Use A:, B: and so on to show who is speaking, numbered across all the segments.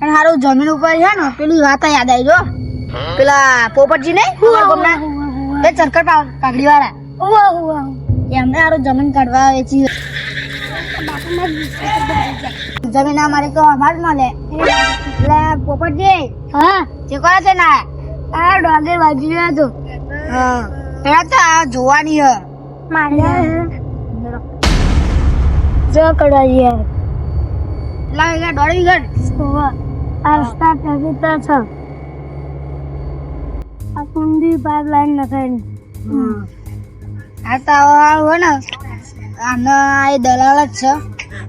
A: અને હારું જમીન ઉપર છે ને પેલી વાત યાદ આવી જો પેલા પોપટજી ને ચરકર પાઘડી વાળા એમને હારું જમીન કાઢવા વેચી જમીન અમારે તો અમાર જ મળે એટલે પોપટજી હા જે કરે છે ને આ ડોંગર બાજુ હતો હા પેલા તો આ જોવાની હ જો કડાઈ યાર લાગે ડોળી ગણ આ રસ્તા ટ્રાફિક છે આ કુંડી પાઇપલાઇન નખાય આ તો હોય ને આના એ દલાલ જ છે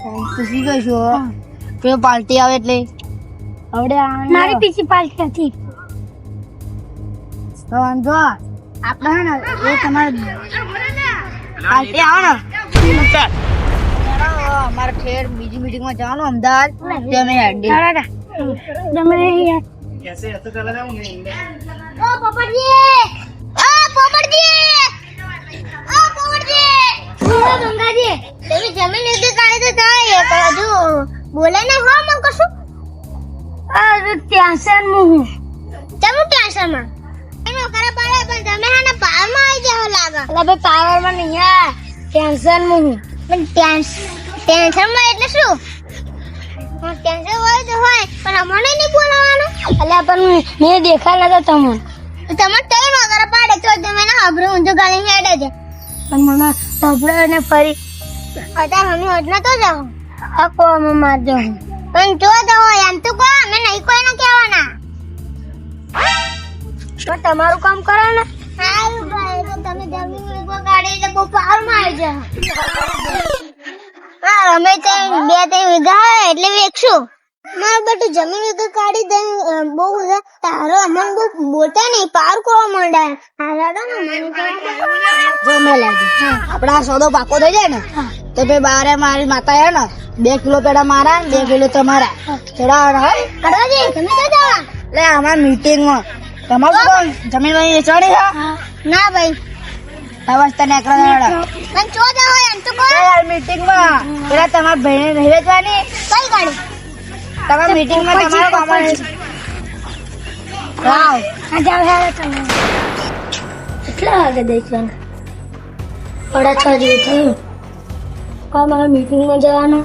A: પૂછી ગઈશું પેલો પાર્ટી આવે એટલે હવે મારી પીછી પાર્ટી હતી તો વાંધો આપણે હે ને એ તમારે પાર્ટી આવે ને અમારે ફેર બીજી મીટિંગ માં જવાનું અમદાવાદ તમે
B: कैसे ऐसा चला जाऊंगे
A: ઓ પોપટજી ઓ ગંગાજી તમે જમીન લીધી કાઢી તો થાય પણ હજુ બોલે ને હો મન કશું આ ટેન્શન હું તમે ટેન્શન માં એનો કરે પાડે પણ તમે હે ને પાવર માં આવી જાવ લાગે એટલે ભાઈ પાવર માં નહીં આ ટેન્શન હું પણ ટેન્શન માં એટલે શું ટેન્શન હોય તો હોય પણ અમને નહીં બોલાવવાનું એટલે પણ મેં દેખાય નતો તમને તમે તઈ વગર પાડે તો તમે ના હબરો ઊંધો ગાલી હેડે છે પણ મને હબરો ને ફરી અત્યારે અમે હોજ નતો જાવ આ કો અમે મારજો પણ જો તો હોય એમ તો કો અમે નહીં કોઈને કહેવાના તો તમારું કામ કરો ને સારું ભાઈ તો તમે જમીન ઉભો કાઢી એટલે બહુ પાર માં આવી જાય હા અમે તો 2-3 વીઘા હોય એટલે વેચશું મારું બધું જમીન વીઘા કાઢી દે બહુ તારો અમને બહુ બોલતા નહીં પાર કરવા માંડ્યા હારાડો ને મને જો મેં લાગી આપડા સોદો પાકો થઈ જાય ને તો ભાઈ બારે મારી માતા હે ને 2 કિલો પેડા મારા 2 કિલો તમારા ચડાવવાના હોય કડવાજી તમે તો જવા લે અમાર મીટિંગ માં તમારું કોણ જમીન વાળી વેચવાની છે ના ભાઈ અવસ્થા ને એકલા પણ ચો જા હોય એમ તો કો યાર મીટિંગ માં પેલા તમાર ભાઈને નહીં વેચવાની કઈ ગાડી તમાર મીટિંગ માં તમારો કામ વાવ આ જાવ હે તમે કેટલા વાગે દેખવાના 6:30 જેવું થયું મારા મીટિંગ માં જવાનું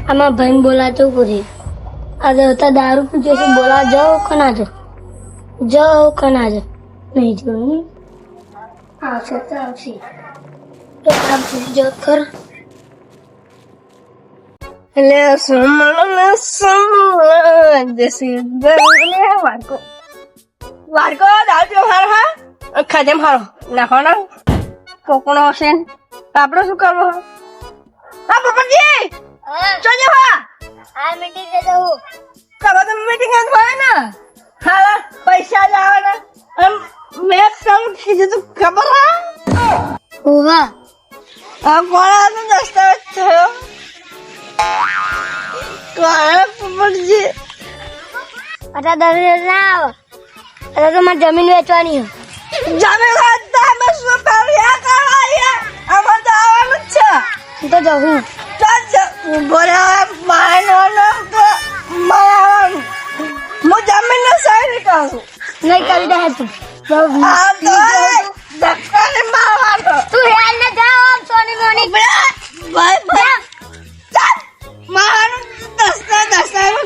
A: આમાં ભાઈને બોલાતું પૂરી આજે હતા દારૂ પીજો છે બોલા જાઓ કના જાઓ કના જાઓ નહીં જોયું આવશે તો આવશે તો આવશે જો કર
C: એટલે સમળ દેસી ગરલે વારકો દાજો હાર હા ખાજેમ હારો નાખોના કોકોનો હશે આપણે શું કરવું હા પપ્પાજી જોજો હા
A: આ મીટિંગ દે દઉં
C: કબા તો મીટિંગ જ હોય ને હા પૈસા જ આવે ને મેં સમ કીધું તું ખબર હા
A: હોવા
C: આ કોણ દસ્તાવેજ થયો કોણ પપ્પાજી
A: અચ્છા 10,000 ના આવે અરે તો મારી જમીન વેચવાની
C: જમીન હતા મેં શું કર્યા કરાયા આમાં તો આવવાનું જ છે
A: તો જવું
C: બોલા માનો તો મારવાનું હું જમીન ને સહી કરું
A: નહીં કરી દે તું
C: આ તો ધક્કાને મારવાનો
A: તું હેલ ને જાઓ આમ સોની મોની
C: ભાઈ મારવાનું દસ્તા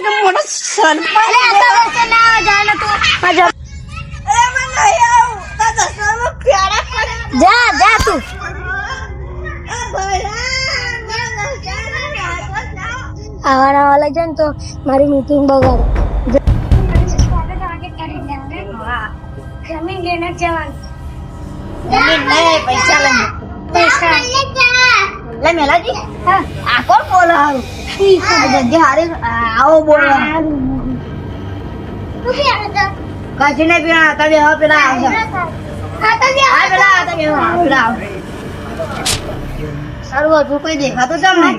C: કે મોટો સરપંચ
A: અરે આ તો વચ્ચે ના આવે જા ને તું
C: અરે મેં નહીં આવું તો દસ્તામાં પ્યારા કરે
A: જા તું આવાના વાલા છે ને તો મારી મીટિંગ બગાડે જમીન લેને જવાનું
C: જમીન નહીં પૈસા લઈને
A: પૈસા
C: લે મેલાજી આ કોણ બોલે હારું જગ્યા હારી આવો બોલે કશું નહીં પીવા તમે હવે પેલા આવશે પેલા સારું હતું કોઈ દેખાતું તમને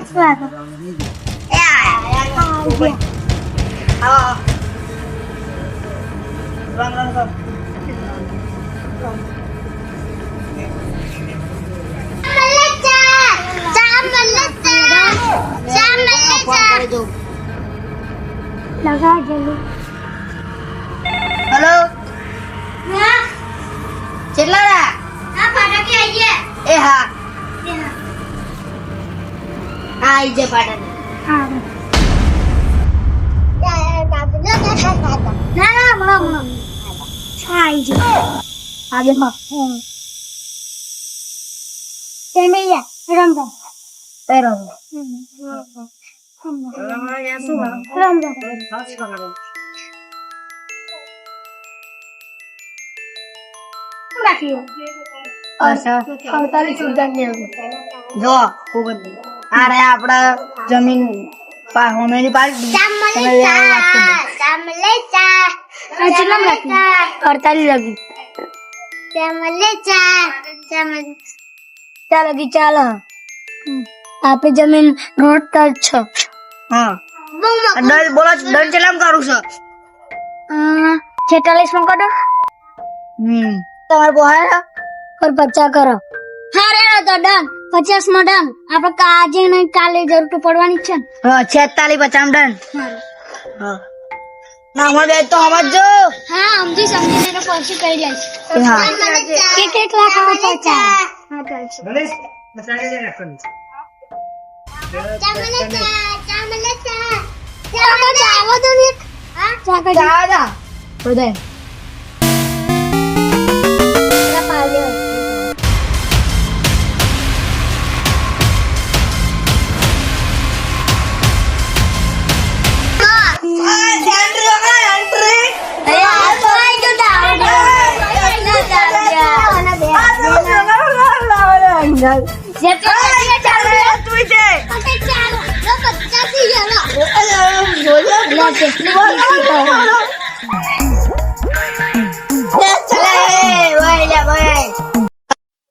A: લગા જલ્દી.
C: હેલો
A: હા
C: કેટલા રા
A: હા ફટાકે આઈએ.
C: એ હા આઈ જે પાટણ
A: હા ના ના હમણાં છાઈ જો
C: આજે હા
A: તમે યા રમવા
C: પેરો જો ખૂબ જ આ રે આપડા જમીન હોમેની પાર્ટી તમે લેવા વાત કરી
A: ચાલ અગી ચાલ આપે જમીન રોડ પર છો
C: હા દંડ બોલો દંડ ચલામ કરું છું
A: 46 માં કરો
C: તમારે બોહાય
A: और 50 કરો હા રે તો ડન 50 માં ડન આપણે આજે નહીં કાલે જરૂર તો પડવાની જ છે ને
C: હા 46 50 ડન હા ના અમારે બે તો સમજો
A: હા સમજીને તો પછી કરી લઈશ
C: હા
A: એક લાખ આવે 50
B: ગણેશ મસાલે દે રાખવાનું
C: દાદા બધાય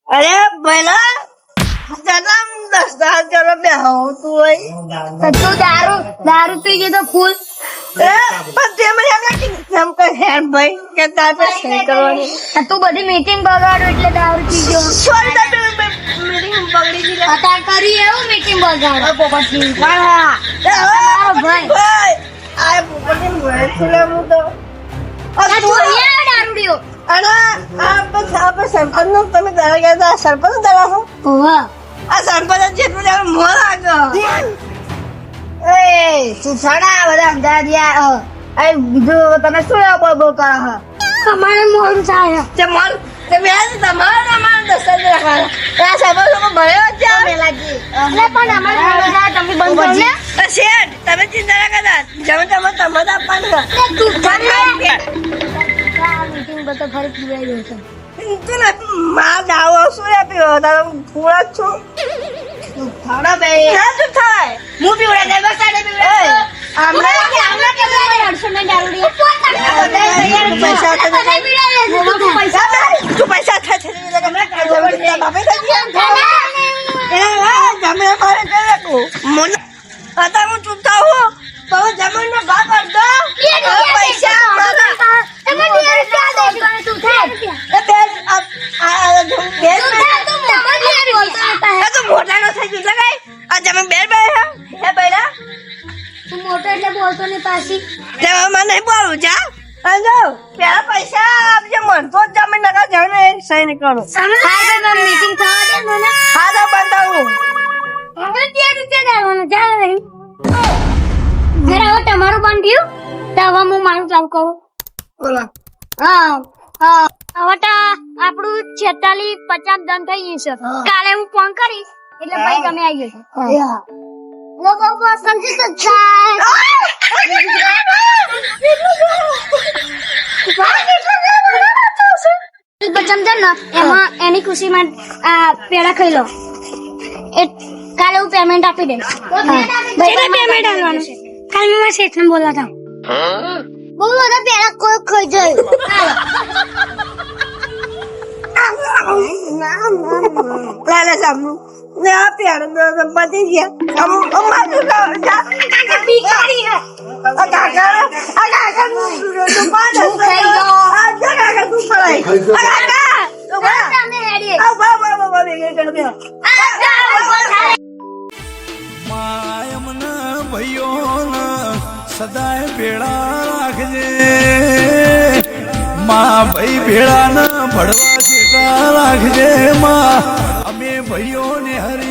C: અરે પહેલા જન્મ 10,000 કરો બે હું તું હોય
A: તું દારૂ પી ગયો તો ફૂલ
C: પણ તે મને એમ લાગે એમ કઈ હેડ ભાઈ કે તાર પર સહી કરવાની
A: તું બધી મીટિંગ બગાડો એટલે દારૂ પી ગયો
C: સોરી તાર મીટિંગ બગડી ગઈ
A: અત્યારે કરી એવું મીટિંગ બગાડો પોપટની
C: મારો ભાઈ આ પોપટની મોય છોલે હું તો
A: તું અહીંયા દારૂડિયો
C: અરે આ સરપંચ નું તમે દરા ગયા હતા સરપંચ દરા છો
A: ઓવા
C: આ સરપંચ જેટલું જાણ મોર આગળ એ તું સાડા બધા અમદાવાદિયા એ બીજું તમે શું બોલ બોલ કરો છો
A: અમારે મોડું થાય
C: તે મોલ તે વ્યાજ તમારે અમારે 10,000 રાખવાના આ સરપંચ લોકો ભર્યો જ છે મેલાજી
A: એટલે પણ અમારે મોડું થાય તમે બંધ કરો ને
C: શેઠ તમે ચિંતા ના કરતા જમે તમે આપવાનું
A: તું મીટિંગ બધો ફરી પીવાઈ ગયો છે
C: તું ને માર દાવો શું આપ્યો તારો ફૂળ જ છું થાડા બે ના તું થાય હું પીવડા દે બસ આડે પીવડા
A: આમના કેટલા દે 800 ને દારૂડિયો
C: પૈસા તું પૈસા થાય છે બાપે જમે મારે કરે કો મન आता હું ચૂકતા હું તો જમીન નો ભાગ કરતો પૈસા મારા
A: તમે 2 રૂપિયા દે તું થાય
C: એ બેન તો મોટા નો થઈ ગયું લગાય આ જમીન બેર બે હે બેડા
A: તું મોટો એટલે બોલતો ને પાછી
C: તે મને નહીં બોલું જા અંજો પેલા પૈસા આપજે મન તો જમીન નકા જાણે સહી ન કરો
A: હા તો મીટિંગ થવા દે મને
C: હા તો બંધાવું
A: હવે 2 રૂપિયા દેવાનું ચાલ નહીં ઘરે હવે તમારું બંધ્યું તો હવે હું મારું ચાલુ કરું
C: બોલો
A: હવે તો આપણું 46 50 દન થઈ ગયું છે કાલે હું ફોન કરીશ એટલે ભાઈ તમે આવી જશો લોકો સમજી તો એમાં એની ખુશીમાં પેડા ખાઈ લો કાલે હું પેમેન્ટ આપી દઈશ પેમેન્ટ આપવાનું કાલે મેં મારા શેઠને બોલાતા બહુ બધા પેડા કોઈ ખાઈ જાય
C: લાલે સામુ ને આ પેડ પતી ગયા અમારું ભિખારી હે આ કાકા તું પાડ
A: હું ખાઈ ગયો.
C: આ કાકા તું પડાય આ કાકા તું બા
A: તમે હેડી
C: આ બા બે કે
D: માયમન ભયોન સદાય ભેળા રાખજે માં ભાઈ ભેળા ના ભડવા જેતા રાખજે માં અમે ભાઈઓને હરે